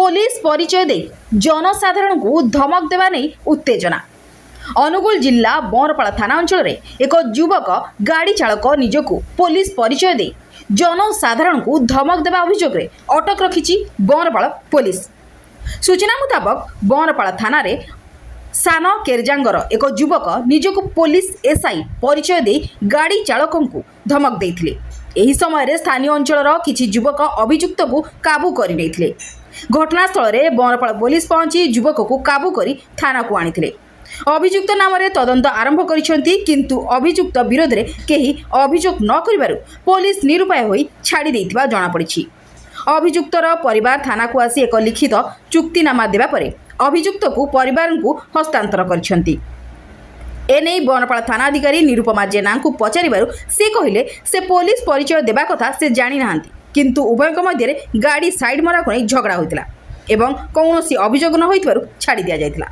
Police परिचय दे जनसाधारण को धमक देवा नहीं उत्तेजना। अनुगुल जिला बरपाड़ा थाना अंचल एक युवक गाड़ी चालक निजक पुलिस परिचय दे जनसाधारण को धमक देवा अभियोग में अटक रखी बरपाड़ा पुलिस। सूचना मुताबक बरपाड़ा थाना रे सान केरजांगर एक युवक निजक पुलिस एसआई परिचय दे गाड़ी चालक को धमक देते। एही समय रे स्थानीय अंचल किछि युवक अभियुक्त को काबू कर घटनास्थल में बरपाड़ा पुलिस पहुंची युवक को काबू कर थाना को आनी अभियुक्त नाम रे तदंत आरंभ करिसेंती, किंतु अभियुक्त विरोध में केही अभियोग न करिबारु पुलिस निरुपाय होई छाड़ी देइथिबा जणा पड़िछि। अभियुक्तर परिवार थाना को आसी एक लिखित चुक्तिनामा देबा परे अभियुक्त को परिवार को हस्तांतर करिसेंती। एने बनपाड़ा थाना अधिकारी निरुपमा जेना को पचारिबारु से कहिले से पुलिस परिचय देबा कथा से जानि नाहांती, किंतु उभयक मध्य गाड़ी साइड मरा को झगड़ा होइतिला एवं कौनसी अभियोग न होइतिबारु छाड़ी दिया जाइतिला।